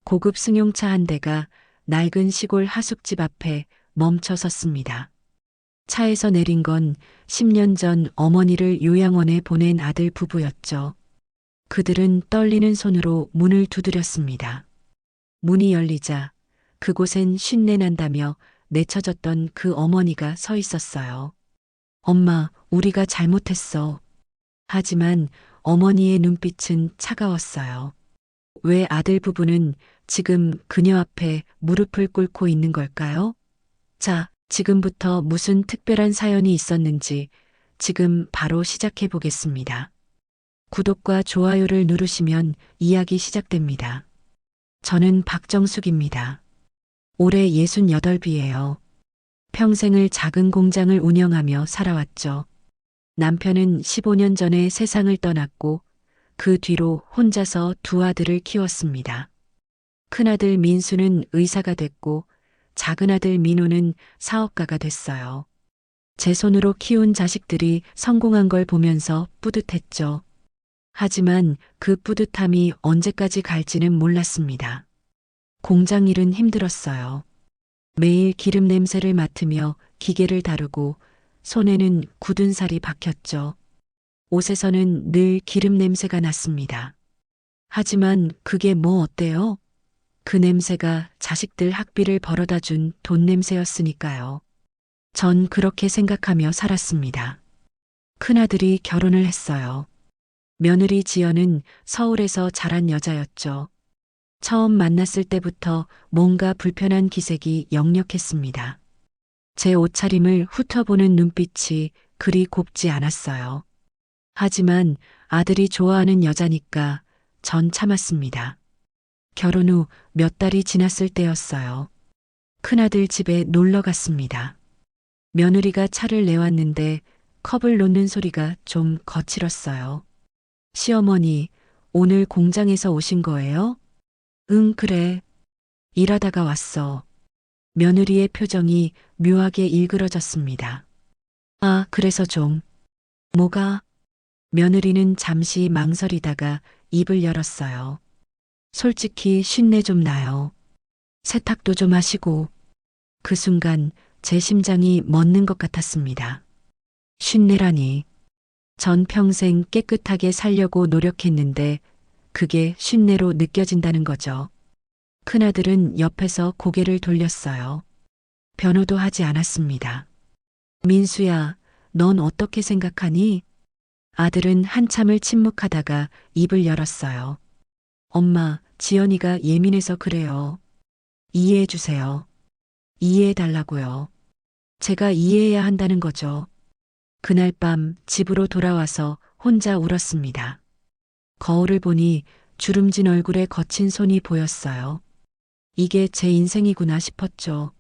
고급 승용차 한 대가 낡은 시골 하숙집 앞에 멈춰 섰습니다. 차에서 내린 건 10년 전 어머니를 요양원에 보낸 아들 부부였죠. 그들은 떨리는 손으로 문을 두드렸습니다. 문이 열리자 그곳엔 쉰내 난다며 내쳐졌던 그 어머니가 서 있었어요. 엄마, 우리가 잘못했어. 하지만 어머니의 눈빛은 차가웠어요. 왜 아들 부부는 지금 그녀 앞에 무릎을 꿇고 있는 걸까요? 자, 지금부터 무슨 특별한 사연이 있었는지 지금 바로 시작해 보겠습니다. 구독과 좋아요를 누르시면 이야기 시작됩니다. 저는 박정숙입니다. 올해 68이에요. 평생을 작은 공장을 운영하며 살아왔죠. 남편은 15년 전에 세상을 떠났고 그 뒤로 혼자서 두 아들을 키웠습니다. 큰아들 민수는 의사가 됐고 작은아들 민호는 사업가가 됐어요. 제 손으로 키운 자식들이 성공한 걸 보면서 뿌듯했죠. 하지만 그 뿌듯함이 언제까지 갈지는 몰랐습니다. 공장 일은 힘들었어요. 매일 기름 냄새를 맡으며 기계를 다루고 손에는 굳은 살이 박혔죠. 옷에서는 늘 기름 냄새가 났습니다. 하지만 그게 뭐 어때요? 그 냄새가 자식들 학비를 벌어다 준 돈 냄새였으니까요. 전 그렇게 생각하며 살았습니다. 큰아들이 결혼을 했어요. 며느리 지연은 서울에서 자란 여자였죠. 처음 만났을 때부터 뭔가 불편한 기색이 역력했습니다. 제 옷차림을 훑어보는 눈빛이 그리 곱지 않았어요. 하지만 아들이 좋아하는 여자니까 전 참았습니다. 결혼 후 몇 달이 지났을 때였어요. 큰아들 집에 놀러 갔습니다. 며느리가 차를 내왔는데 컵을 놓는 소리가 좀 거칠었어요. 시어머니, 오늘 공장에서 오신 거예요? 응, 그래. 일하다가 왔어. 며느리의 표정이 묘하게 일그러졌습니다. 아, 그래서 좀. 뭐가? 며느리는 잠시 망설이다가 입을 열었어요. 솔직히 쉰내 좀 나요. 세탁도 좀 하시고. 그 순간 제 심장이 멎는 것 같았습니다. 쉰내라니. 전 평생 깨끗하게 살려고 노력했는데 그게 쉰내로 느껴진다는 거죠. 큰아들은 옆에서 고개를 돌렸어요. 변호도 하지 않았습니다. 민수야, 넌 어떻게 생각하니? 아들은 한참을 침묵하다가 입을 열었어요. 엄마, 지연이가 예민해서 그래요. 이해해 주세요. 이해해 달라고요. 제가 이해해야 한다는 거죠. 그날 밤 집으로 돌아와서 혼자 울었습니다. 거울을 보니 주름진 얼굴에 거친 손이 보였어요. 이게 제 인생이구나 싶었죠.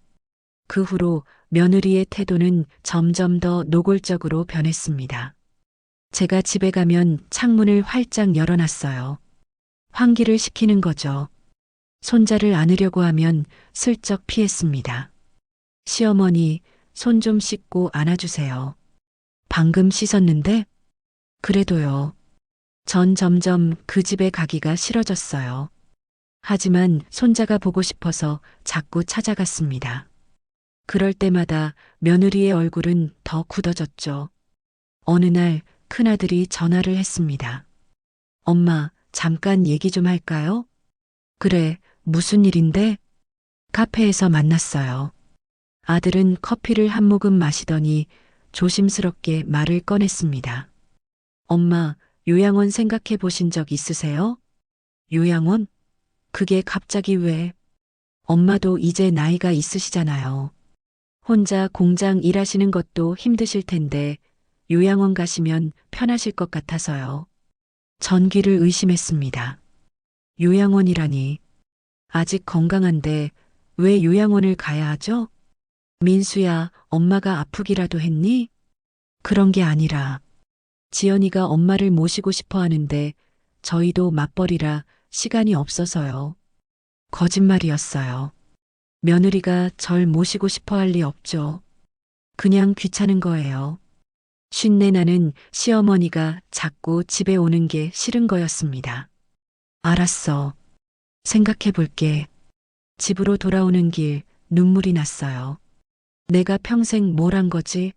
그 후로 며느리의 태도는 점점 더 노골적으로 변했습니다. 제가 집에 가면 창문을 활짝 열어놨어요. 환기를 시키는 거죠. 손자를 안으려고 하면 슬쩍 피했습니다. 시어머니, 손 좀 씻고 안아주세요. 방금 씻었는데? 그래도요. 전 점점 그 집에 가기가 싫어졌어요. 하지만 손자가 보고 싶어서 자꾸 찾아갔습니다. 그럴 때마다 며느리의 얼굴은 더 굳어졌죠. 어느 날 큰아들이 전화를 했습니다. 엄마, 잠깐 얘기 좀 할까요? 그래, 무슨 일인데? 카페에서 만났어요. 아들은 커피를 한 모금 마시더니 조심스럽게 말을 꺼냈습니다. 엄마, 요양원 생각해 보신 적 있으세요? 요양원? 그게 갑자기 왜? 엄마도 이제 나이가 있으시잖아요. 혼자 공장 일하시는 것도 힘드실 텐데 요양원 가시면 편하실 것 같아서요. 전기를 의심했습니다. 요양원이라니. 아직 건강한데 왜 요양원을 가야 하죠? 민수야, 엄마가 아프기라도 했니? 그런 게 아니라 지연이가 엄마를 모시고 싶어 하는데 저희도 맞벌이라 시간이 없어서요. 거짓말이었어요. 며느리가 절 모시고 싶어 할 리 없죠. 그냥 귀찮은 거예요. 쉰내 나는 시어머니가 자꾸 집에 오는 게 싫은 거였습니다. 알았어. 생각해 볼게. 집으로 돌아오는 길 눈물이 났어요. 내가 평생 뭘 한 거지?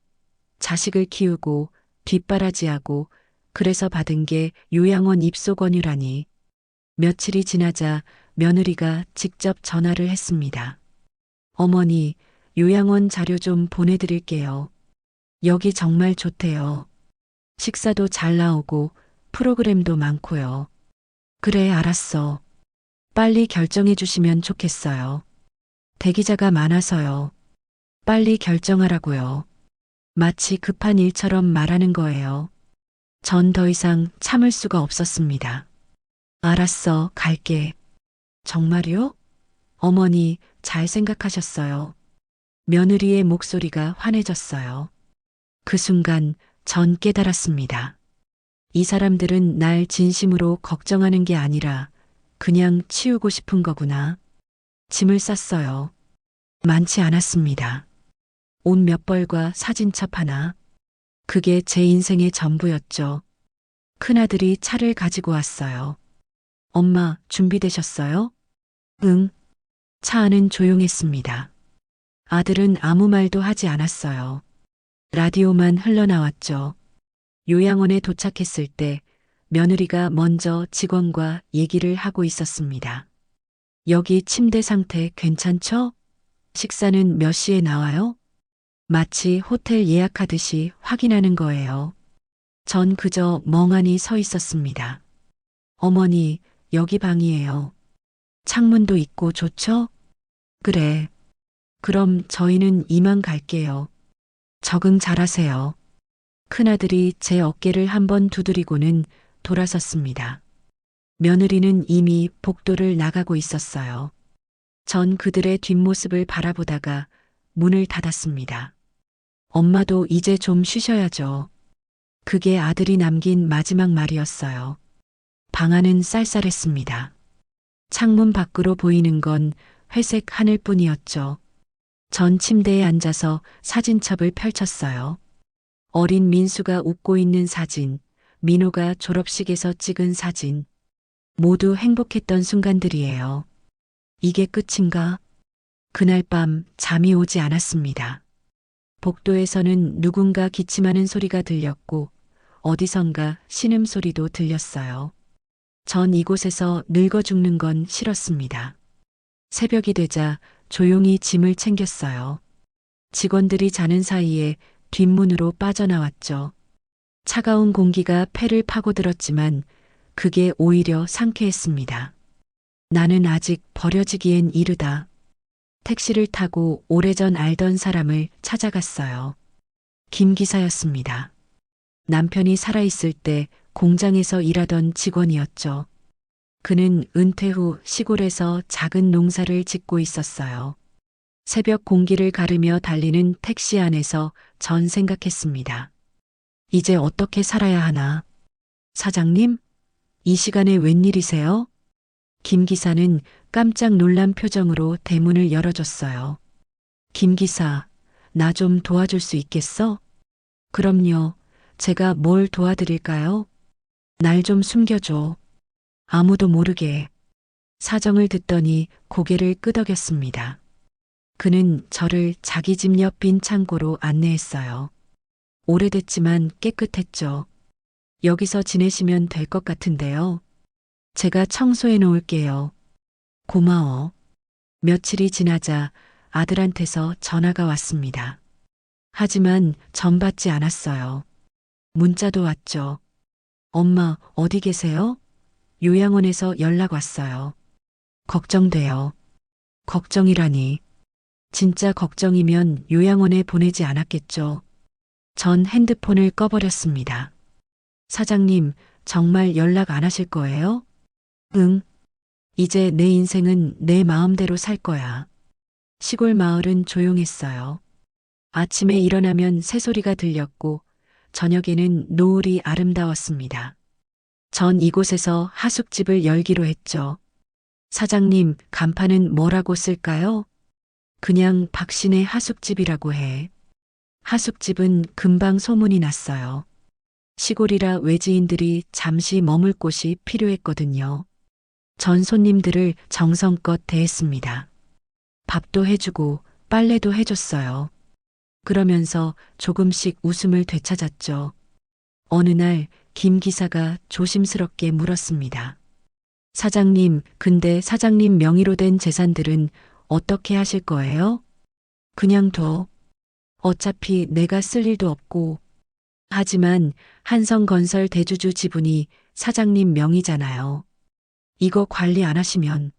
자식을 키우고 뒷바라지하고 그래서 받은 게 요양원 입소 권유라니. 며칠이 지나자 며느리가 직접 전화를 했습니다. 어머니, 요양원 자료 좀 보내드릴게요. 여기 정말 좋대요. 식사도 잘 나오고 프로그램도 많고요. 그래, 알았어. 빨리 결정해 주시면 좋겠어요. 대기자가 많아서요. 빨리 결정하라고요. 마치 급한 일처럼 말하는 거예요. 전 더 이상 참을 수가 없었습니다. 알았어, 갈게. 정말요? 어머니, 잘 생각하셨어요. 며느리의 목소리가 환해졌어요. 그 순간 전 깨달았습니다. 이 사람들은 날 진심으로 걱정하는 게 아니라 그냥 치우고 싶은 거구나. 짐을 쌌어요. 많지 않았습니다. 옷 몇 벌과 사진첩 하나. 그게 제 인생의 전부였죠. 큰아들이 차를 가지고 왔어요. 엄마, 준비되셨어요? 응. 차 안은 조용했습니다. 아들은 아무 말도 하지 않았어요. 라디오만 흘러나왔죠. 요양원에 도착했을 때 며느리가 먼저 직원과 얘기를 하고 있었습니다. 여기 침대 상태 괜찮죠? 식사는 몇 시에 나와요? 마치 호텔 예약하듯이 확인하는 거예요. 전 그저 멍하니 서 있었습니다. 어머니, 여기 방이에요. 창문도 있고 좋죠? 그래. 그럼 저희는 이만 갈게요. 적응 잘하세요. 큰아들이 제 어깨를 한번 두드리고는 돌아섰습니다. 며느리는 이미 복도를 나가고 있었어요. 전 그들의 뒷모습을 바라보다가 문을 닫았습니다. 엄마도 이제 좀 쉬셔야죠. 그게 아들이 남긴 마지막 말이었어요. 방 안은 쌀쌀했습니다. 창문 밖으로 보이는 건 회색 하늘뿐이었죠. 전 침대에 앉아서 사진첩을 펼쳤어요. 어린 민수가 웃고 있는 사진, 민호가 졸업식에서 찍은 사진. 모두 행복했던 순간들이에요. 이게 끝인가? 그날 밤 잠이 오지 않았습니다. 복도에서는 누군가 기침하는 소리가 들렸고 어디선가 신음소리도 들렸어요. 전 이곳에서 늙어 죽는 건 싫었습니다. 새벽이 되자 조용히 짐을 챙겼어요. 직원들이 자는 사이에 뒷문으로 빠져나왔죠. 차가운 공기가 폐를 파고들었지만 그게 오히려 상쾌했습니다. 나는 아직 버려지기엔 이르다. 택시를 타고 오래전 알던 사람을 찾아갔어요. 김 기사였습니다. 남편이 살아있을 때 공장에서 일하던 직원이었죠. 그는 은퇴 후 시골에서 작은 농사를 짓고 있었어요. 새벽 공기를 가르며 달리는 택시 안에서 전 생각했습니다. 이제 어떻게 살아야 하나? 사장님? 이 시간에 웬일이세요? 김 기사는 깜짝 놀란 표정으로 대문을 열어줬어요. 김 기사, 나 좀 도와줄 수 있겠어? 그럼요. 제가 뭘 도와드릴까요? 날 좀 숨겨줘. 아무도 모르게. 사정을 듣더니 고개를 끄덕였습니다. 그는 저를 자기 집 옆 빈 창고로 안내했어요. 오래됐지만 깨끗했죠. 여기서 지내시면 될 것 같은데요. 제가 청소해 놓을게요. 고마워. 며칠이 지나자 아들한테서 전화가 왔습니다. 하지만 전 받지 않았어요. 문자도 왔죠. 엄마, 어디 계세요? 요양원에서 연락 왔어요. 걱정돼요. 걱정이라니. 진짜 걱정이면 요양원에 보내지 않았겠죠. 전 핸드폰을 꺼버렸습니다. 사장님, 정말 연락 안 하실 거예요? 응. 이제 내 인생은 내 마음대로 살 거야. 시골 마을은 조용했어요. 아침에 일어나면 새소리가 들렸고 저녁에는 노을이 아름다웠습니다. 전 이곳에서 하숙집을 열기로 했죠. 사장님, 간판은 뭐라고 쓸까요? 그냥 박신의 하숙집이라고 해. 하숙집은 금방 소문이 났어요. 시골이라 외지인들이 잠시 머물 곳이 필요했거든요. 전 손님들을 정성껏 대했습니다. 밥도 해주고 빨래도 해줬어요. 그러면서 조금씩 웃음을 되찾았죠. 어느 날 김 기사가 조심스럽게 물었습니다. 사장님, 근데 사장님 명의로 된 재산들은 어떻게 하실 거예요? 그냥 둬. 어차피 내가 쓸 일도 없고. 하지만 한성건설 대주주 지분이 사장님 명의잖아요. 이거 관리 안 하시면.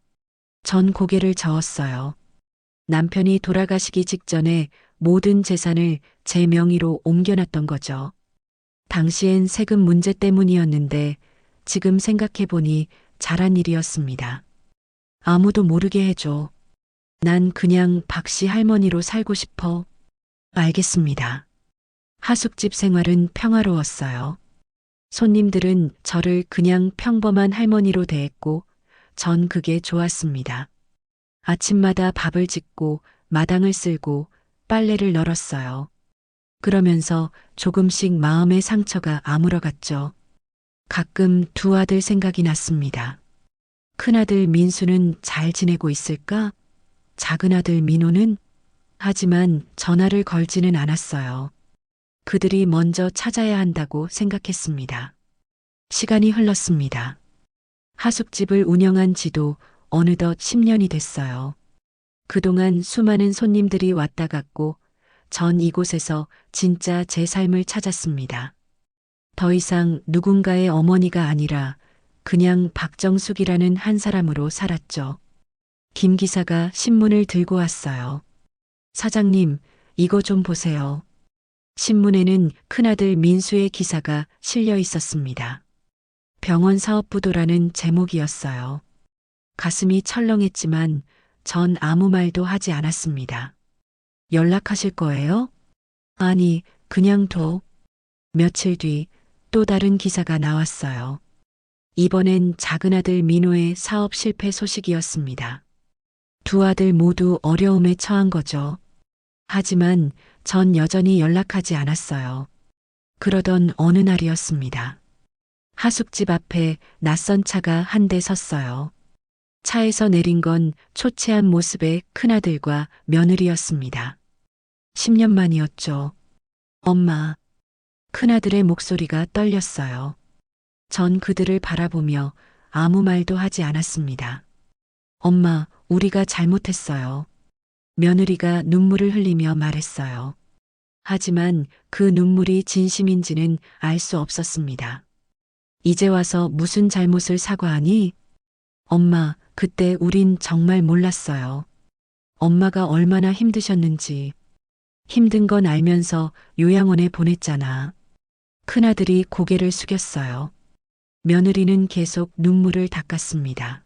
전 고개를 저었어요. 남편이 돌아가시기 직전에 모든 재산을 제 명의로 옮겨놨던 거죠. 당시엔 세금 문제 때문이었는데 지금 생각해보니 잘한 일이었습니다. 아무도 모르게 해줘. 난 그냥 박씨 할머니로 살고 싶어. 알겠습니다. 하숙집 생활은 평화로웠어요. 손님들은 저를 그냥 평범한 할머니로 대했고 전 그게 좋았습니다. 아침마다 밥을 짓고 마당을 쓸고 빨래를 널었어요. 그러면서 조금씩 마음의 상처가 아물어갔죠. 가끔 두 아들 생각이 났습니다. 큰아들 민수는 잘 지내고 있을까? 작은아들 민호는? 하지만 전화를 걸지는 않았어요. 그들이 먼저 찾아야 한다고 생각했습니다. 시간이 흘렀습니다. 하숙집을 운영한 지도 어느덧 10년이 됐어요. 그동안 수많은 손님들이 왔다 갔고 전 이곳에서 진짜 제 삶을 찾았습니다. 더 이상 누군가의 어머니가 아니라 그냥 박정숙이라는 한 사람으로 살았죠. 김 기사가 신문을 들고 왔어요. 사장님, 이거 좀 보세요. 신문에는 큰아들 민수의 기사가 실려 있었습니다. 병원 사업부도라는 제목이었어요. 가슴이 철렁했지만 전 아무 말도 하지 않았습니다. 연락하실 거예요? 아니, 그냥 둬. 며칠 뒤 또 다른 기사가 나왔어요. 이번엔 작은아들 민호의 사업 실패 소식이었습니다. 두 아들 모두 어려움에 처한 거죠. 하지만 전 여전히 연락하지 않았어요. 그러던 어느 날이었습니다. 하숙집 앞에 낯선 차가 한 대 섰어요. 차에서 내린 건 초췌한 모습의 큰아들과 며느리였습니다. 10년 만이었죠. 엄마. 큰아들의 목소리가 떨렸어요. 전 그들을 바라보며 아무 말도 하지 않았습니다. 엄마, 우리가 잘못했어요. 며느리가 눈물을 흘리며 말했어요. 하지만 그 눈물이 진심인지는 알 수 없었습니다. 이제 와서 무슨 잘못을 사과하니? 엄마, 그때 우린 정말 몰랐어요. 엄마가 얼마나 힘드셨는지. 힘든 건 알면서 요양원에 보냈잖아. 큰아들이 고개를 숙였어요. 며느리는 계속 눈물을 닦았습니다.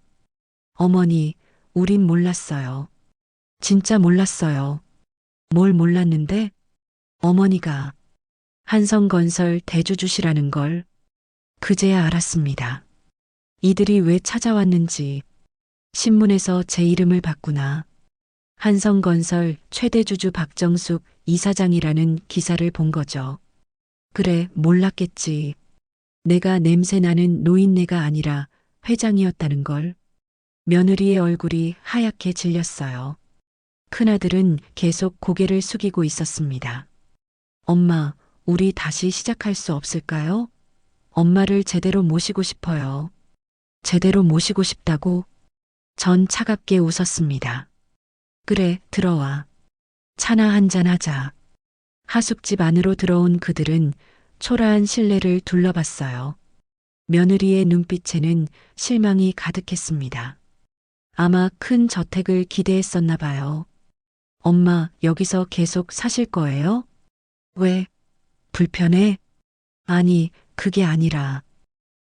어머니, 우린 몰랐어요. 진짜 몰랐어요. 뭘 몰랐는데? 어머니가 한성건설 대주주시라는 걸 그제야 알았습니다. 이들이 왜 찾아왔는지. 신문에서 제 이름을 봤구나. 한성건설 최대주주 박정숙 이사장이라는 기사를 본 거죠. 그래, 몰랐겠지. 내가 냄새나는 노인네가 아니라 회장이었다는 걸. 며느리의 얼굴이 하얗게 질렸어요. 큰아들은 계속 고개를 숙이고 있었습니다. 엄마, 우리 다시 시작할 수 없을까요? 엄마를 제대로 모시고 싶어요. 제대로 모시고 싶다고? 전 차갑게 웃었습니다. 그래, 들어와. 차나 한잔 하자. 하숙집 안으로 들어온 그들은 초라한 실내를 둘러봤어요. 며느리의 눈빛에는 실망이 가득했습니다. 아마 큰 저택을 기대했었나 봐요. 엄마, 여기서 계속 사실 거예요? 왜? 불편해? 아니, 그게 아니라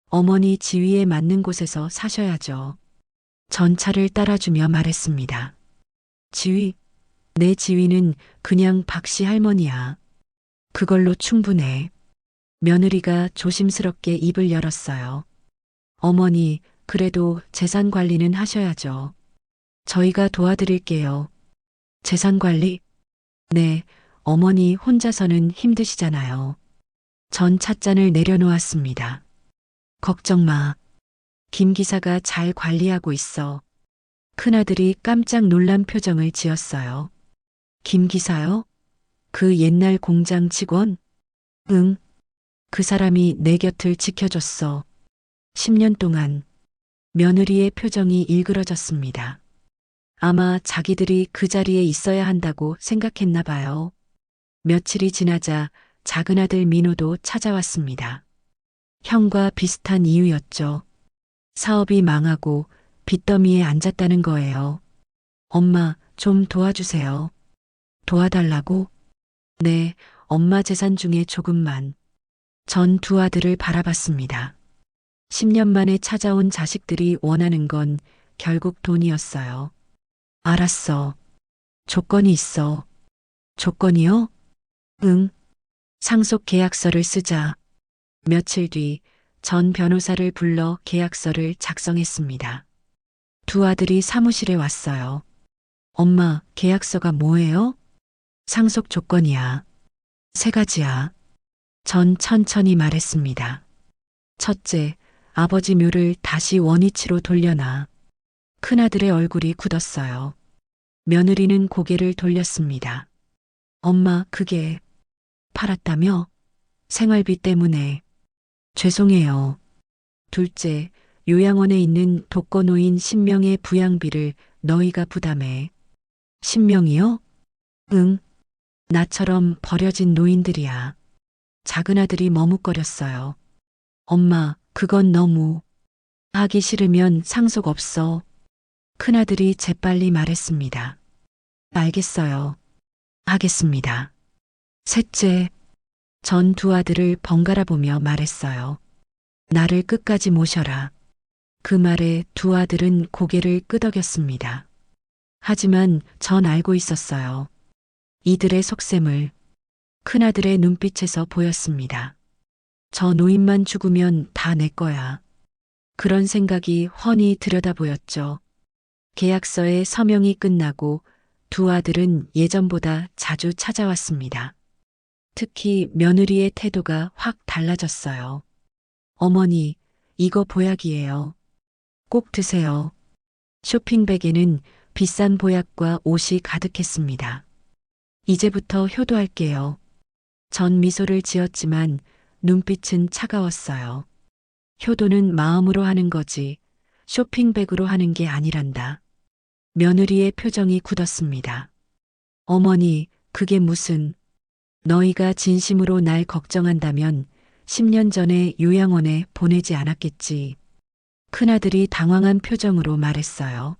어머니 지위에 맞는 곳에서 사셔야죠. 전차를 따라주며 말했습니다. 지위? 내 지위는 그냥 박씨 할머니야. 그걸로 충분해. 며느리가 조심스럽게 입을 열었어요. 어머니, 그래도 재산 관리는 하셔야죠. 저희가 도와드릴게요. 재산 관리? 네, 어머니 혼자서는 힘드시잖아요. 전 찻잔을 내려놓았습니다. 걱정 마. 김 기사가 잘 관리하고 있어. 큰아들이 깜짝 놀란 표정을 지었어요. 김 기사요? 그 옛날 공장 직원? 응. 그 사람이 내 곁을 지켜줬어. 10년 동안. 며느리의 표정이 일그러졌습니다. 아마 자기들이 그 자리에 있어야 한다고 생각했나 봐요. 며칠이 지나자 작은 아들 민호도 찾아왔습니다. 형과 비슷한 이유였죠. 사업이 망하고 빚더미에 앉았다는 거예요. 엄마, 좀 도와주세요. 도와달라고? 네, 엄마 재산 중에 조금만. 전 두 아들을 바라봤습니다. 10년 만에 찾아온 자식들이 원하는 건 결국 돈이었어요. 알았어. 조건이 있어. 조건이요? 응. 상속 계약서를 쓰자. 며칠 뒤 전 변호사를 불러 계약서를 작성했습니다. 두 아들이 사무실에 왔어요. 엄마, 계약서가 뭐예요? 상속 조건이야. 세 가지야. 전 천천히 말했습니다. 첫째, 아버지 묘를 다시 원위치로 돌려놔. 큰아들의 얼굴이 굳었어요. 며느리는 고개를 돌렸습니다. 엄마, 그게 팔았다며? 생활비 때문에. 죄송해요. 둘째, 요양원에 있는 독거노인 10명의 부양비를 너희가 부담해. 10명이요? 응. 나처럼 버려진 노인들이야. 작은 아들이 머뭇거렸어요. 엄마, 그건 너무. 하기 싫으면 상속 없어. 큰아들이 재빨리 말했습니다. 알겠어요. 하겠습니다. 셋째, 전 두 아들을 번갈아 보며 말했어요. 나를 끝까지 모셔라. 그 말에 두 아들은 고개를 끄덕였습니다. 하지만 전 알고 있었어요. 이들의 속셈을. 큰아들의 눈빛에서 보였습니다. 저 노인만 죽으면 다 내 거야. 그런 생각이 훤히 들여다 보였죠. 계약서에 서명이 끝나고 두 아들은 예전보다 자주 찾아왔습니다. 특히 며느리의 태도가 확 달라졌어요. 어머니, 이거 보약이에요. 꼭 드세요. 쇼핑백에는 비싼 보약과 옷이 가득했습니다. 이제부터 효도할게요. 전 미소를 지었지만 눈빛은 차가웠어요. 효도는 마음으로 하는 거지 쇼핑백으로 하는 게 아니란다. 며느리의 표정이 굳었습니다. 어머니, 그게 무슨. 너희가 진심으로 날 걱정한다면 10년 전에 요양원에 보내지 않았겠지. 큰아들이 당황한 표정으로 말했어요.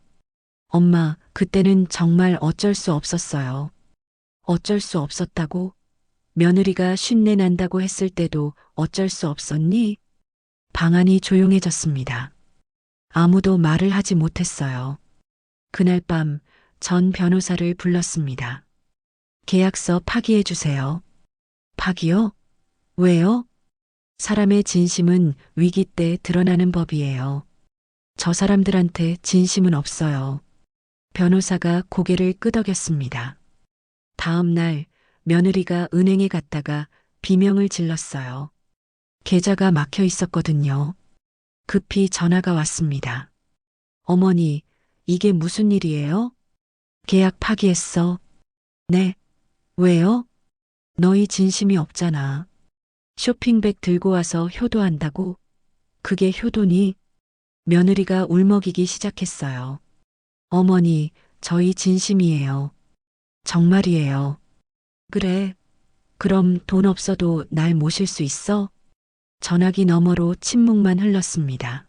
엄마, 그때는 정말 어쩔 수 없었어요. 어쩔 수 없었다고? 며느리가 쉰내 난다고 했을 때도 어쩔 수 없었니? 방안이 조용해졌습니다. 아무도 말을 하지 못했어요. 그날 밤 전 변호사를 불렀습니다. 계약서 파기해 주세요. 파기요? 왜요? 사람의 진심은 위기 때 드러나는 법이에요. 저 사람들한테 진심은 없어요. 변호사가 고개를 끄덕였습니다. 다음 날 며느리가 은행에 갔다가 비명을 질렀어요. 계좌가 막혀 있었거든요. 급히 전화가 왔습니다. 어머니, 이게 무슨 일이에요? 계약 파기했어. 네. 왜요? 너희 진심이 없잖아. 쇼핑백 들고 와서 효도한다고? 그게 효도니? 며느리가 울먹이기 시작했어요. 어머니, 저희 진심이에요. 정말이에요. 그래. 그럼 돈 없어도 날 모실 수 있어? 전화기 너머로 침묵만 흘렀습니다.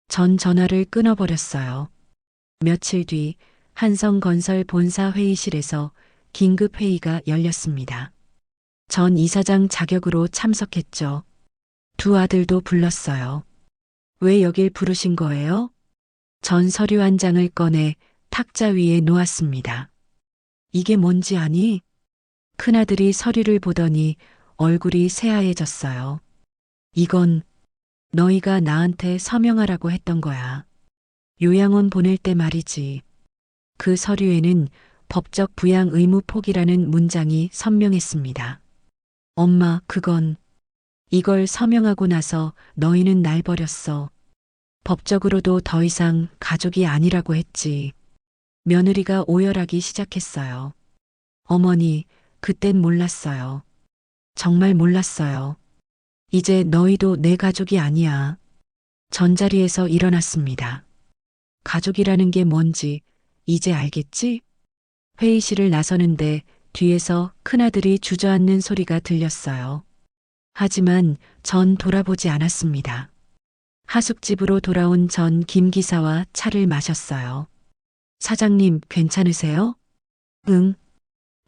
전 전화를 끊어버렸어요. 며칠 뒤 한성건설 본사 회의실에서 긴급 회의가 열렸습니다. 전 이사장 자격으로 참석했죠. 두 아들도 불렀어요. 왜 여길 부르신 거예요? 전 서류 한 장을 꺼내 탁자 위에 놓았습니다. 이게 뭔지 아니? 큰아들이 서류를 보더니 얼굴이 새하얘졌어요. 이건 너희가 나한테 서명하라고 했던 거야. 요양원 보낼 때 말이지. 그 서류에는 법적 부양 의무 포기라는 문장이 선명했습니다. 엄마, 그건 이걸 서명하고 나서 너희는 날 버렸어. 법적으로도 더 이상 가족이 아니라고 했지. 며느리가 오열하기 시작했어요. 어머니, 그땐 몰랐어요. 정말 몰랐어요. 이제 너희도 내 가족이 아니야. 전자리에서 일어났습니다. 가족이라는 게 뭔지 이제 알겠지? 회의실을 나서는데 뒤에서 큰아들이 주저앉는 소리가 들렸어요. 하지만 전 돌아보지 않았습니다. 하숙집으로 돌아온 전 김 기사와 차를 마셨어요. 사장님, 괜찮으세요? 응.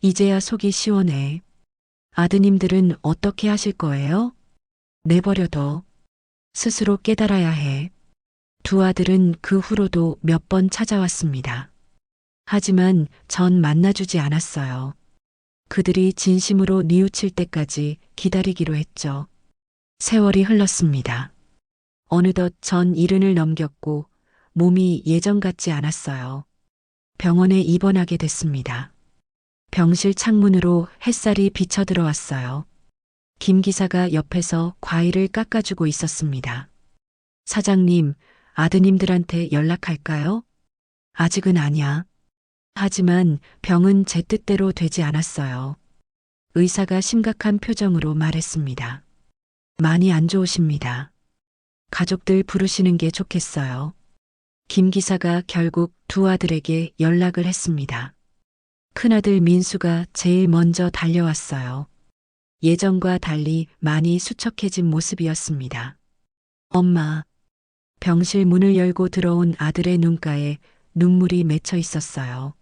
이제야 속이 시원해. 아드님들은 어떻게 하실 거예요? 내버려둬. 스스로 깨달아야 해. 두 아들은 그 후로도 몇 번 찾아왔습니다. 하지만 전 만나주지 않았어요. 그들이 진심으로 뉘우칠 때까지 기다리기로 했죠. 세월이 흘렀습니다. 어느덧 전 70을 넘겼고 몸이 예전 같지 않았어요. 병원에 입원하게 됐습니다. 병실 창문으로 햇살이 비쳐 들어왔어요. 김 기사가 옆에서 과일을 깎아주고 있었습니다. 사장님, 아드님들한테 연락할까요? 아직은 아니야. 하지만 병은 제 뜻대로 되지 않았어요. 의사가 심각한 표정으로 말했습니다. 많이 안 좋으십니다. 가족들 부르시는 게 좋겠어요. 김 기사가 결국 두 아들에게 연락을 했습니다. 큰아들 민수가 제일 먼저 달려왔어요. 예전과 달리 많이 수척해진 모습이었습니다. 엄마. 병실 문을 열고 들어온 아들의 눈가에 눈물이 맺혀 있었어요.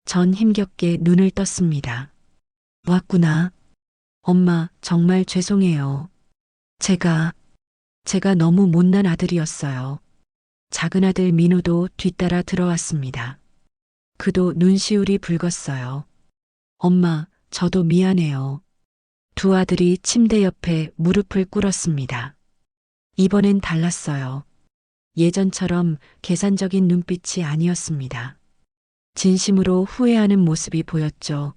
전 힘겹게 눈을 떴습니다. 왔구나. 엄마, 정말 죄송해요. 제가 너무 못난 아들이었어요. 작은 아들 민우도 뒤따라 들어왔습니다. 그도 눈시울이 붉었어요. 엄마, 저도 미안해요. 두 아들이 침대 옆에 무릎을 꿇었습니다. 이번엔 달랐어요. 예전처럼 계산적인 눈빛이 아니었습니다. 진심으로 후회하는 모습이 보였죠.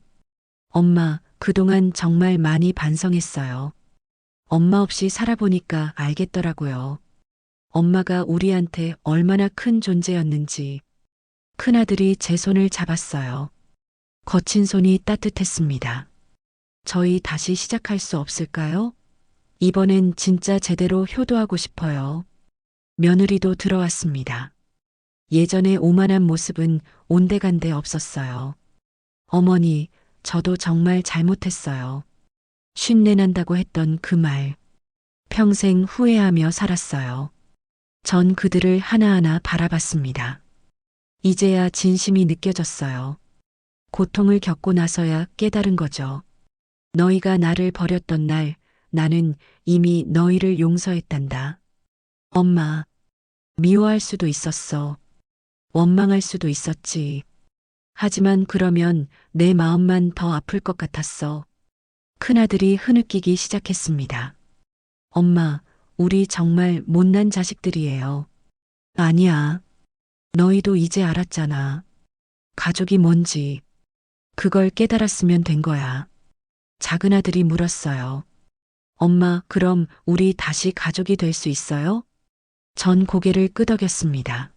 엄마, 그동안 정말 많이 반성했어요. 엄마 없이 살아보니까 알겠더라고요. 엄마가 우리한테 얼마나 큰 존재였는지. 큰아들이 제 손을 잡았어요. 거친 손이 따뜻했습니다. 저희 다시 시작할 수 없을까요? 이번엔 진짜 제대로 효도하고 싶어요. 며느리도 들어왔습니다. 예전의 오만한 모습은 온데간데 없었어요. 어머니, 저도 정말 잘못했어요. 쉰내 난다고 했던 그 말. 평생 후회하며 살았어요. 전 그들을 하나하나 바라봤습니다. 이제야 진심이 느껴졌어요. 고통을 겪고 나서야 깨달은 거죠. 너희가 나를 버렸던 날, 나는 이미 너희를 용서했단다. 엄마, 미워할 수도 있었어. 원망할 수도 있었지. 하지만 그러면 내 마음만 더 아플 것 같았어. 큰아들이 흐느끼기 시작했습니다. 엄마, 우리 정말 못난 자식들이에요. 아니야. 너희도 이제 알았잖아. 가족이 뭔지. 그걸 깨달았으면 된 거야. 작은 아들이 물었어요. 엄마, 그럼 우리 다시 가족이 될 수 있어요? 전 고개를 끄덕였습니다.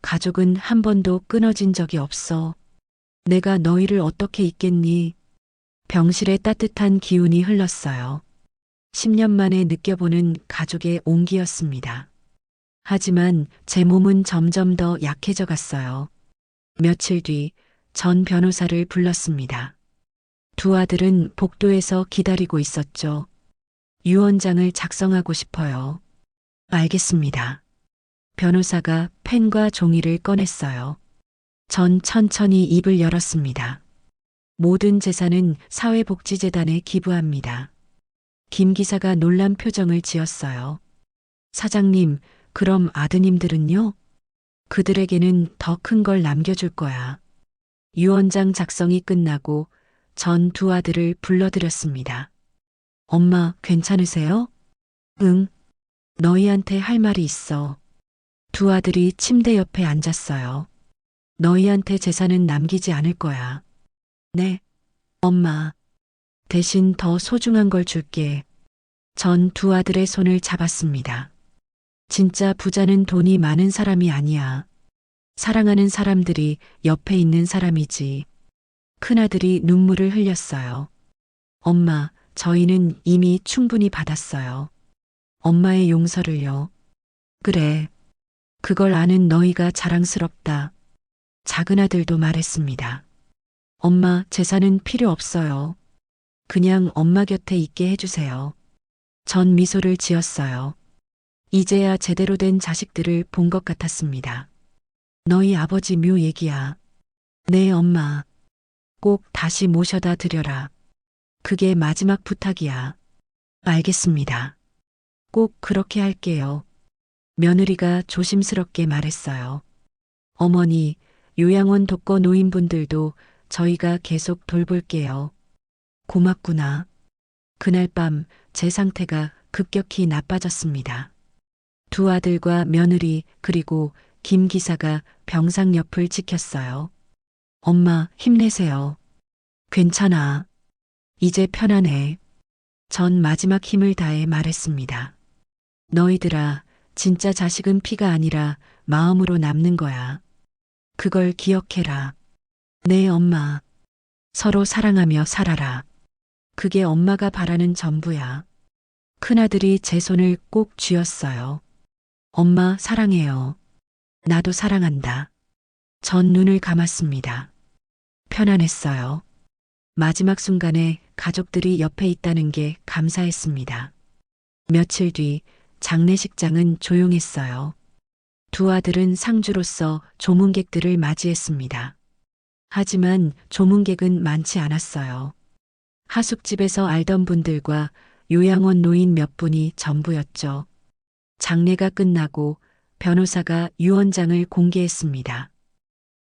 가족은 한 번도 끊어진 적이 없어. 내가 너희를 어떻게 잊겠니? 병실에 따뜻한 기운이 흘렀어요. 10년 만에 느껴보는 가족의 온기였습니다. 하지만 제 몸은 점점 더 약해져 갔어요. 며칠 뒤 전 변호사를 불렀습니다. 두 아들은 복도에서 기다리고 있었죠. 유언장을 작성하고 싶어요. 알겠습니다. 변호사가 펜과 종이를 꺼냈어요. 전 천천히 입을 열었습니다. 모든 재산은 사회복지재단에 기부합니다. 김 기사가 놀란 표정을 지었어요. 사장님, 그럼 아드님들은요? 그들에게는 더 큰 걸 남겨줄 거야. 유언장 작성이 끝나고 전 두 아들을 불러들였습니다. 엄마, 괜찮으세요? 응. 너희한테 할 말이 있어. 두 아들이 침대 옆에 앉았어요. 너희한테 재산은 남기지 않을 거야. 네. 엄마. 대신 더 소중한 걸 줄게. 전 두 아들의 손을 잡았습니다. 진짜 부자는 돈이 많은 사람이 아니야. 사랑하는 사람들이 옆에 있는 사람이지. 큰아들이 눈물을 흘렸어요. 엄마, 저희는 이미 충분히 받았어요. 엄마의 용서를요. 그래. 그걸 아는 너희가 자랑스럽다. 작은아들도 말했습니다. 엄마, 재산은 필요 없어요. 그냥 엄마 곁에 있게 해주세요. 전 미소를 지었어요. 이제야 제대로 된 자식들을 본 것 같았습니다. 너희 아버지 묘 얘기야. 네, 엄마. 꼭 다시 모셔다 드려라. 그게 마지막 부탁이야. 알겠습니다. 꼭 그렇게 할게요. 며느리가 조심스럽게 말했어요. 어머니, 요양원 독거 노인분들도 저희가 계속 돌볼게요. 고맙구나. 그날 밤 제 상태가 급격히 나빠졌습니다. 두 아들과 며느리 그리고 김 기사가 병상 옆을 지켰어요. 엄마, 힘내세요. 괜찮아. 이제 편안해. 전 마지막 힘을 다해 말했습니다. 너희들아, 진짜 자식은 피가 아니라 마음으로 남는 거야. 그걸 기억해라. 네, 엄마. 서로 사랑하며 살아라. 그게 엄마가 바라는 전부야. 큰아들이 제 손을 꼭 쥐었어요. 엄마, 사랑해요. 나도 사랑한다. 전 눈을 감았습니다. 편안했어요. 마지막 순간에 가족들이 옆에 있다는 게 감사했습니다. 며칠 뒤 장례식장은 조용했어요. 두 아들은 상주로서 조문객들을 맞이했습니다. 하지만 조문객은 많지 않았어요. 하숙집에서 알던 분들과 요양원 노인 몇 분이 전부였죠. 장례가 끝나고 변호사가 유언장을 공개했습니다.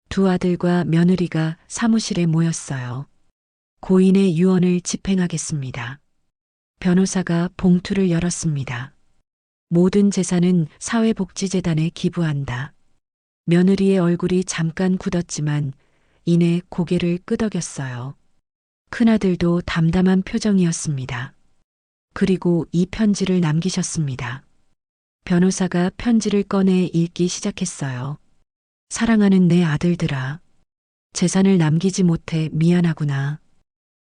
두 아들과 며느리가 사무실에 모였어요. 고인의 유언을 집행하겠습니다. 변호사가 봉투를 열었습니다. 모든 재산은 사회복지재단에 기부한다. 며느리의 얼굴이 잠깐 굳었지만 이내 고개를 끄덕였어요. 큰아들도 담담한 표정이었습니다. 그리고 이 편지를 남기셨습니다. 변호사가 편지를 꺼내 읽기 시작했어요. 사랑하는 내 아들들아. 재산을 남기지 못해 미안하구나.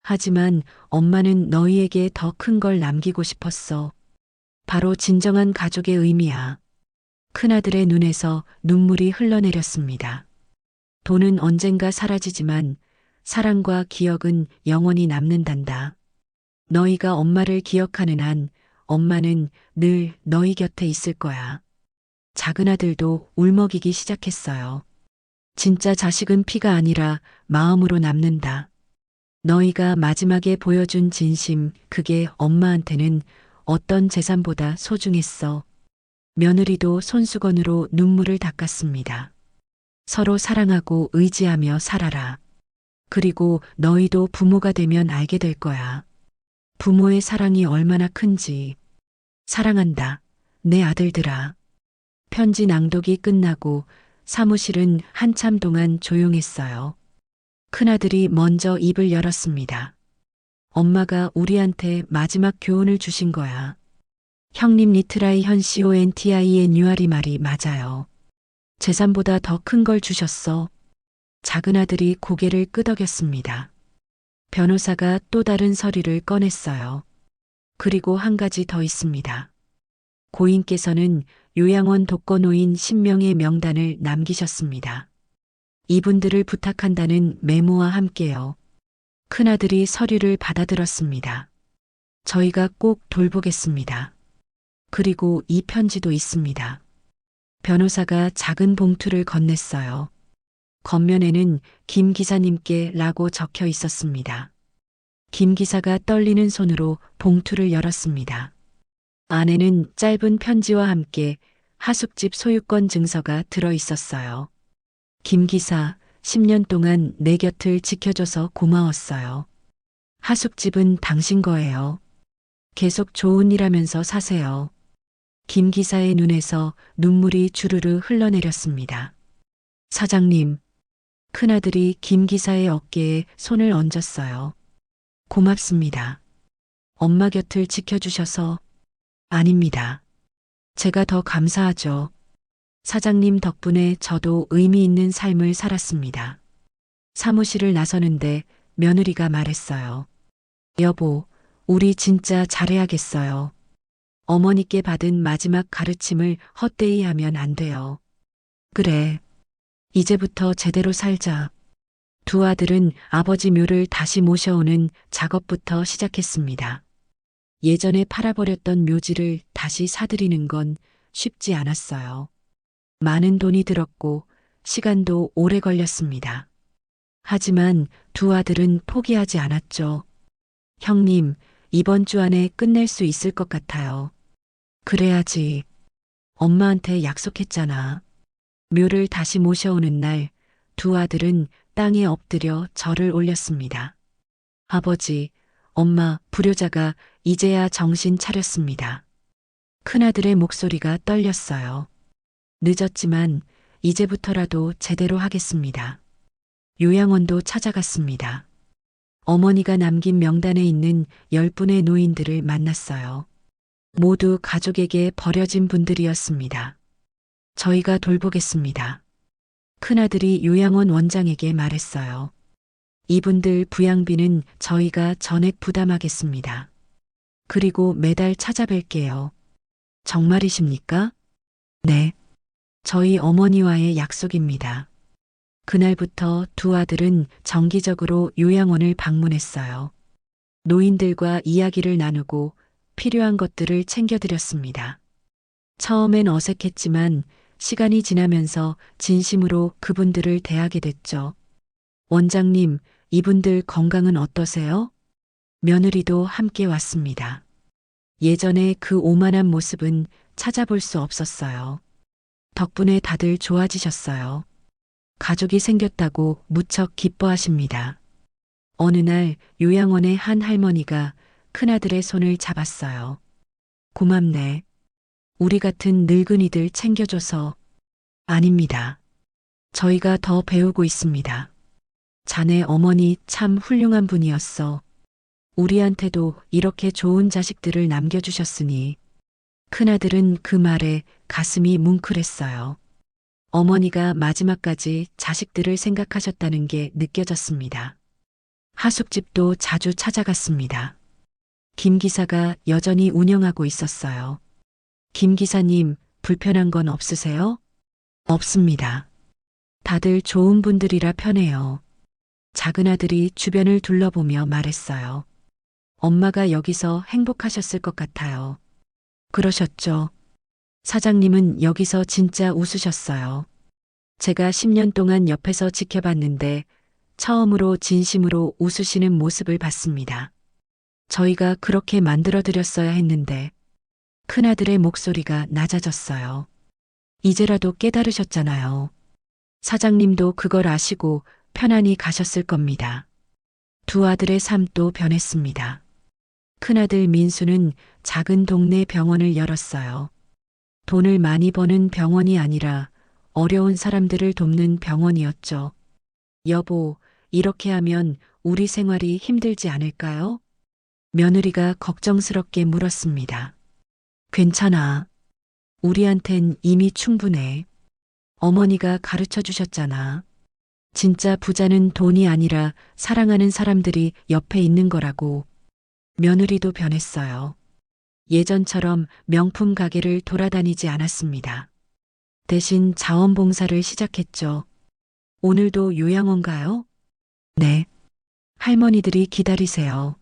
하지만 엄마는 너희에게 더 큰 걸 남기고 싶었어. 바로 진정한 가족의 의미야. 큰아들의 눈에서 눈물이 흘러내렸습니다. 돈은 언젠가 사라지지만 사랑과 기억은 영원히 남는단다. 너희가 엄마를 기억하는 한 엄마는 늘 너희 곁에 있을 거야. 작은아들도 울먹이기 시작했어요. 진짜 자식은 피가 아니라 마음으로 남는다. 너희가 마지막에 보여준 진심, 그게 엄마한테는 어떤 재산보다 소중했어. 며느리도 손수건으로 눈물을 닦았습니다. 서로 사랑하고 의지하며 살아라. 그리고 너희도 부모가 되면 알게 될 거야. 부모의 사랑이 얼마나 큰지. 사랑한다. 내 아들들아. 편지 낭독이 끝나고 사무실은 한참 동안 조용했어요. 큰아들이 먼저 입을 열었습니다. 엄마가 우리한테 마지막 교훈을 주신 거야. 형님 리트라이 현 CONTINUR이 말이 맞아요. 재산보다 더 큰 걸 주셨어. 작은아들이 고개를 끄덕였습니다. 변호사가 또 다른 서류를 꺼냈어요. 그리고 한 가지 더 있습니다. 고인께서는 요양원 독거노인 10명의 명단을 남기셨습니다. 이분들을 부탁한다는 메모와 함께요. 큰아들이 서류를 받아들었습니다. 저희가 꼭 돌보겠습니다. 그리고 이 편지도 있습니다. 변호사가 작은 봉투를 건넸어요. 겉면에는 김 기사님께 라고 적혀 있었습니다. 김 기사가 떨리는 손으로 봉투를 열었습니다. 안에는 짧은 편지와 함께 하숙집 소유권 증서가 들어 있었어요. 김 기사, 10년 동안 내 곁을 지켜줘서 고마웠어요. 하숙집은 당신 거예요. 계속 좋은 일 하면서 사세요. 김 기사의 눈에서 눈물이 주르르 흘러내렸습니다. 사장님, 큰아들이 김 기사의 어깨에 손을 얹었어요. 고맙습니다. 엄마 곁을 지켜주셔서. 아닙니다. 제가 더 감사하죠. 사장님 덕분에 저도 의미 있는 삶을 살았습니다. 사무실을 나서는데 며느리가 말했어요. 여보, 우리 진짜 잘해야겠어요. 어머니께 받은 마지막 가르침을 헛되이 하면 안 돼요. 그래. 이제부터 제대로 살자. 두 아들은 아버지 묘를 다시 모셔오는 작업부터 시작했습니다. 예전에 팔아버렸던 묘지를 다시 사들이는 건 쉽지 않았어요. 많은 돈이 들었고 시간도 오래 걸렸습니다. 하지만 두 아들은 포기하지 않았죠. 형님, 이번 주 안에 끝낼 수 있을 것 같아요. 그래야지. 엄마한테 약속했잖아. 묘를 다시 모셔오는 날, 두 아들은 땅에 엎드려 절을 올렸습니다. 아버지, 엄마, 불효자가 이제야 정신 차렸습니다. 큰아들의 목소리가 떨렸어요. 늦었지만 이제부터라도 제대로 하겠습니다. 요양원도 찾아갔습니다. 어머니가 남긴 명단에 있는 10분의 노인들을 만났어요. 모두 가족에게 버려진 분들이었습니다. 저희가 돌보겠습니다. 큰아들이 요양원 원장에게 말했어요. 이분들 부양비는 저희가 전액 부담하겠습니다. 그리고 매달 찾아뵐게요. 정말이십니까? 네. 저희 어머니와의 약속입니다. 그날부터 두 아들은 정기적으로 요양원을 방문했어요. 노인들과 이야기를 나누고 필요한 것들을 챙겨드렸습니다. 처음엔 어색했지만 시간이 지나면서 진심으로 그분들을 대하게 됐죠. 원장님, 이분들 건강은 어떠세요? 며느리도 함께 왔습니다. 예전에 그 오만한 모습은 찾아볼 수 없었어요. 덕분에 다들 좋아지셨어요. 가족이 생겼다고 무척 기뻐하십니다. 어느 날 요양원의 한 할머니가 큰아들의 손을 잡았어요. 고맙네. 우리 같은 늙은이들 챙겨줘서. 아닙니다. 저희가 더 배우고 있습니다. 자네 어머니 참 훌륭한 분이었어. 우리한테도 이렇게 좋은 자식들을 남겨주셨으니. 큰아들은 그 말에 가슴이 뭉클했어요. 어머니가 마지막까지 자식들을 생각하셨다는 게 느껴졌습니다. 하숙집도 자주 찾아갔습니다. 김 기사가 여전히 운영하고 있었어요. 김 기사님, 불편한 건 없으세요? 없습니다. 다들 좋은 분들이라 편해요. 작은 아들이 주변을 둘러보며 말했어요. 엄마가 여기서 행복하셨을 것 같아요. 그러셨죠. 사장님은 여기서 진짜 웃으셨어요. 제가 10년 동안 옆에서 지켜봤는데 처음으로 진심으로 웃으시는 모습을 봤습니다. 저희가 그렇게 만들어드렸어야 했는데. 큰아들의 목소리가 낮아졌어요. 이제라도 깨달으셨잖아요. 사장님도 그걸 아시고 편안히 가셨을 겁니다. 두 아들의 삶도 변했습니다. 큰아들 민수는 작은 동네 병원을 열었어요. 돈을 많이 버는 병원이 아니라 어려운 사람들을 돕는 병원이었죠. 여보, 이렇게 하면 우리 생활이 힘들지 않을까요? 며느리가 걱정스럽게 물었습니다. 괜찮아. 우리한텐 이미 충분해. 어머니가 가르쳐 주셨잖아. 진짜 부자는 돈이 아니라 사랑하는 사람들이 옆에 있는 거라고. 며느리도 변했어요. 예전처럼 명품 가게를 돌아다니지 않았습니다. 대신 자원봉사를 시작했죠. 오늘도 요양원 가요? 네. 할머니들이 기다리세요.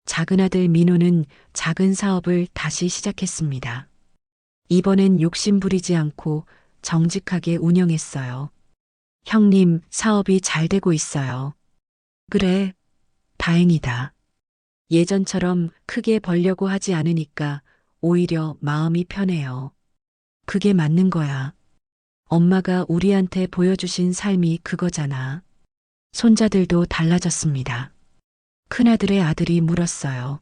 작은 아들 민호는 작은 사업을 다시 시작했습니다. 이번엔 욕심 부리지 않고 정직하게 운영했어요. 형님, 사업이 잘 되고 있어요. 그래, 다행이다. 예전처럼 크게 벌려고 하지 않으니까 오히려 마음이 편해요. 그게 맞는 거야. 엄마가 우리한테 보여주신 삶이 그거잖아. 손자들도 달라졌습니다. 큰아들의 아들이 물었어요.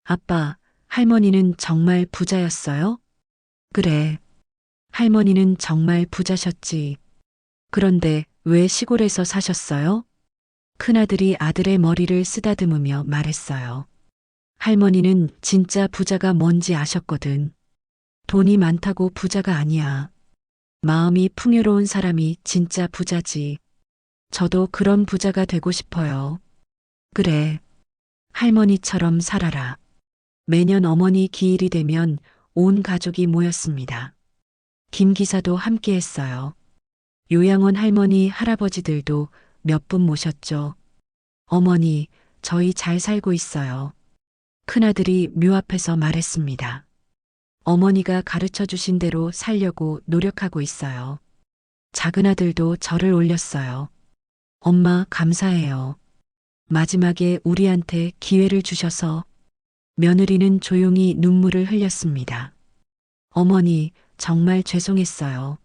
아빠, 할머니는 정말 부자였어요? 그래. 할머니는 정말 부자셨지. 그런데 왜 시골에서 사셨어요? 큰아들이 아들의 머리를 쓰다듬으며 말했어요. 할머니는 진짜 부자가 뭔지 아셨거든. 돈이 많다고 부자가 아니야. 마음이 풍요로운 사람이 진짜 부자지. 저도 그런 부자가 되고 싶어요. 그래. 할머니처럼 살아라. 매년 어머니 기일이 되면 온 가족이 모였습니다. 김 기사도 함께 했어요. 요양원 할머니, 할아버지들도 몇 분 모셨죠. 어머니, 저희 잘 살고 있어요. 큰아들이 묘 앞에서 말했습니다. 어머니가 가르쳐 주신 대로 살려고 노력하고 있어요. 작은아들도 절을 올렸어요. 엄마, 감사해요. 마지막에 우리한테 기회를 주셔서. 며느리는 조용히 눈물을 흘렸습니다. 어머니, 정말 죄송했어요.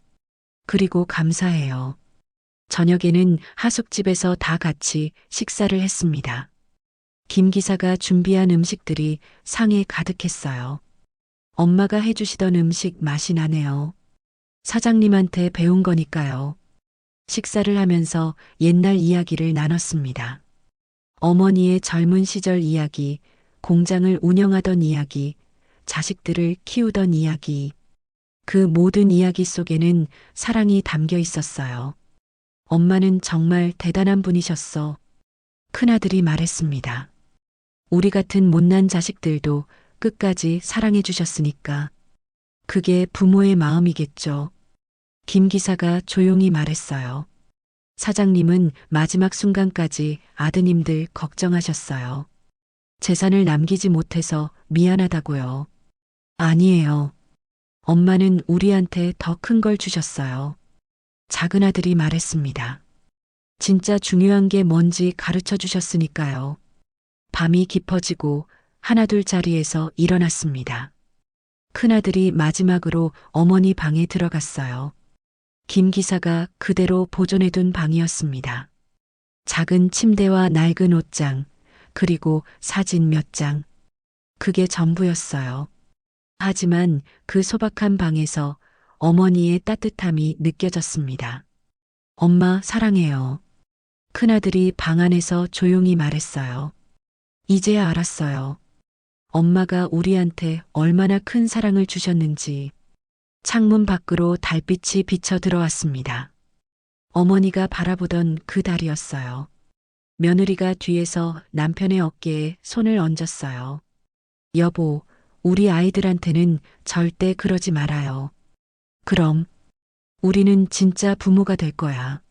그리고 감사해요. 저녁에는 하숙집에서 다 같이 식사를 했습니다. 김 기사가 준비한 음식들이 상에 가득했어요. 엄마가 해주시던 음식 맛이 나네요. 사장님한테 배운 거니까요. 식사를 하면서 옛날 이야기를 나눴습니다. 어머니의 젊은 시절 이야기, 공장을 운영하던 이야기, 자식들을 키우던 이야기. 그 모든 이야기 속에는 사랑이 담겨 있었어요. 엄마는 정말 대단한 분이셨어. 큰아들이 말했습니다. 우리 같은 못난 자식들도 끝까지 사랑해 주셨으니까. 그게 부모의 마음이겠죠. 김 기사가 조용히 말했어요. 사장님은 마지막 순간까지 아드님들 걱정하셨어요. 재산을 남기지 못해서 미안하다고요. 아니에요. 엄마는 우리한테 더 큰 걸 주셨어요. 작은 아들이 말했습니다. 진짜 중요한 게 뭔지 가르쳐 주셨으니까요. 밤이 깊어지고 하나둘 자리에서 일어났습니다. 큰아들이 마지막으로 어머니 방에 들어갔어요. 김 기사가 그대로 보존해둔 방이었습니다. 작은 침대와 낡은 옷장, 그리고 사진 몇 장. 그게 전부였어요. 하지만 그 소박한 방에서 어머니의 따뜻함이 느껴졌습니다. 엄마 사랑해요. 큰아들이 방 안에서 조용히 말했어요. 이제야 알았어요. 엄마가 우리한테 얼마나 큰 사랑을 주셨는지. 창문 밖으로 달빛이 비쳐 들어왔습니다. 어머니가 바라보던 그 달이었어요. 며느리가 뒤에서 남편의 어깨에 손을 얹었어요. 여보, 우리 아이들한테는 절대 그러지 말아요. 그럼 우리는 진짜 부모가 될 거야.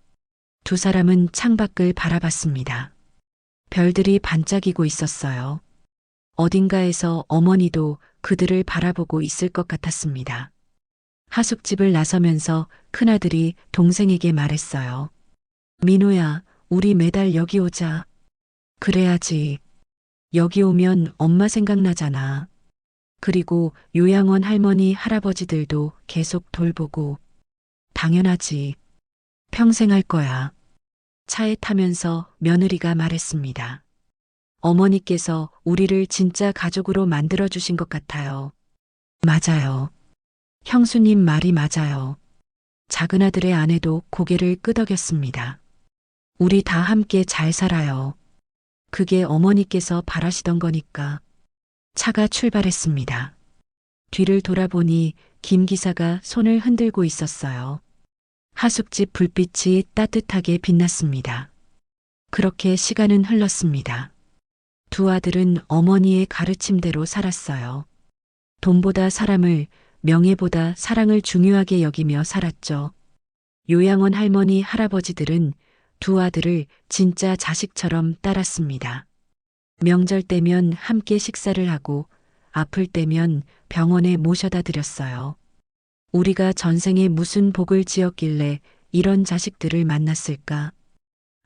두 사람은 창밖을 바라봤습니다. 별들이 반짝이고 있었어요. 어딘가에서 어머니도 그들을 바라보고 있을 것 같았습니다. 하숙집을 나서면서 큰아들이 동생에게 말했어요. 민호야, 우리 매달 여기 오자. 그래야지. 여기 오면 엄마 생각나잖아. 그리고 요양원 할머니, 할아버지들도 계속 돌보고. 당연하지. 평생 할 거야. 차에 타면서 며느리가 말했습니다. 어머니께서 우리를 진짜 가족으로 만들어주신 것 같아요. 맞아요. 형수님 말이 맞아요. 작은아들의 아내도 고개를 끄덕였습니다. 우리 다 함께 잘 살아요. 그게 어머니께서 바라시던 거니까. 차가 출발했습니다. 뒤를 돌아보니 김 기사가 손을 흔들고 있었어요. 하숙집 불빛이 따뜻하게 빛났습니다. 그렇게 시간은 흘렀습니다. 두 아들은 어머니의 가르침대로 살았어요. 돈보다 사람을, 명예보다 사랑을 중요하게 여기며 살았죠. 요양원 할머니, 할아버지들은 두 아들을 진짜 자식처럼 따랐습니다. 명절 때면 함께 식사를 하고 아플 때면 병원에 모셔다 드렸어요. 우리가 전생에 무슨 복을 지었길래 이런 자식들을 만났을까?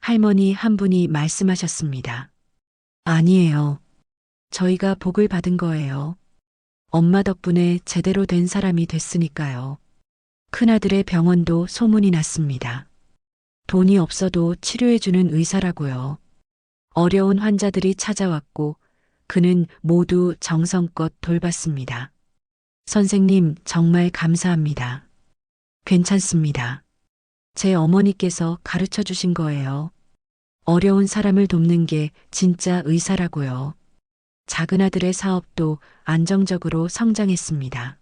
할머니 한 분이 말씀하셨습니다. 아니에요. 저희가 복을 받은 거예요. 엄마 덕분에 제대로 된 사람이 됐으니까요. 큰아들의 병원도 소문이 났습니다. 돈이 없어도 치료해주는 의사라고요. 어려운 환자들이 찾아왔고 그는 모두 정성껏 돌봤습니다. 선생님, 정말 감사합니다. 괜찮습니다. 제 어머니께서 가르쳐 주신 거예요. 어려운 사람을 돕는 게 진짜 의사라고요. 작은아들의 사업도 안정적으로 성장했습니다.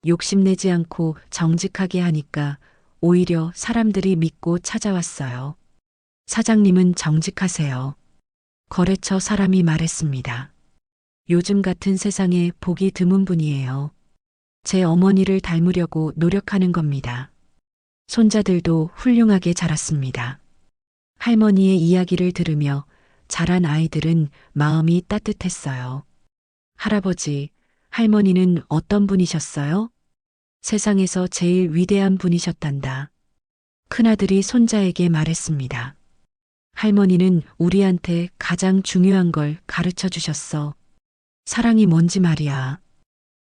욕심내지 않고 정직하게 하니까 오히려 사람들이 믿고 찾아왔어요. 사장님은 정직하세요. 거래처 사람이 말했습니다. 요즘 같은 세상에 복이 드문 분이에요. 제 어머니를 닮으려고 노력하는 겁니다. 손자들도 훌륭하게 자랐습니다. 할머니의 이야기를 들으며 자란 아이들은 마음이 따뜻했어요. 할아버지, 할머니는 어떤 분이셨어요? 세상에서 제일 위대한 분이셨단다. 큰아들이 손자에게 말했습니다. 할머니는 우리한테 가장 중요한 걸 가르쳐 주셨어. 사랑이 뭔지 말이야.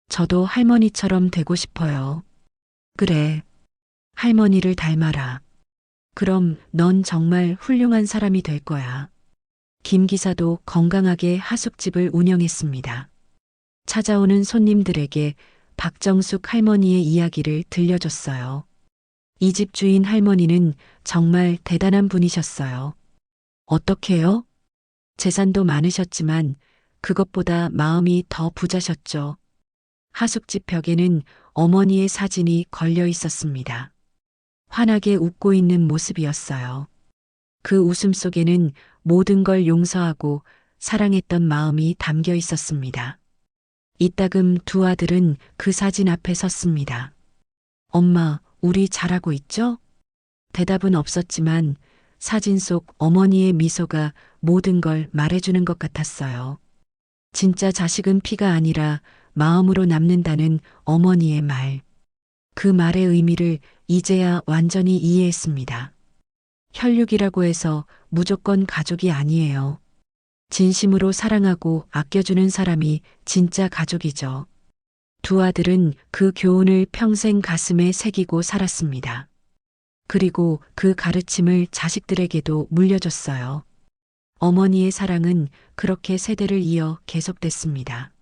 저도 할머니처럼 되고 싶어요. 그래. 할머니를 닮아라. 그럼 넌 정말 훌륭한 사람이 될 거야. 김 기사도 건강하게 하숙집을 운영했습니다. 찾아오는 손님들에게 박정숙 할머니의 이야기를 들려줬어요. 이 집 주인 할머니는 정말 대단한 분이셨어요. 어떻게요? 재산도 많으셨지만 그것보다 마음이 더 부자셨죠. 하숙집 벽에는 어머니의 사진이 걸려 있었습니다. 환하게 웃고 있는 모습이었어요. 그 웃음 속에는 모든 걸 용서하고 사랑했던 마음이 담겨 있었습니다. 이따금 두 아들은 그 사진 앞에 섰습니다. 엄마, 우리 잘하고 있죠? 대답은 없었지만 사진 속 어머니의 미소가 모든 걸 말해주는 것 같았어요. 진짜 자식은 피가 아니라 마음으로 남는다는 어머니의 말. 그 말의 의미를 이제야 완전히 이해했습니다. 혈육이라고 해서 무조건 가족이 아니에요. 진심으로 사랑하고 아껴주는 사람이 진짜 가족이죠. 두 아들은 그 교훈을 평생 가슴에 새기고 살았습니다. 그리고 그 가르침을 자식들에게도 물려줬어요. 어머니의 사랑은 그렇게 세대를 이어 계속됐습니다.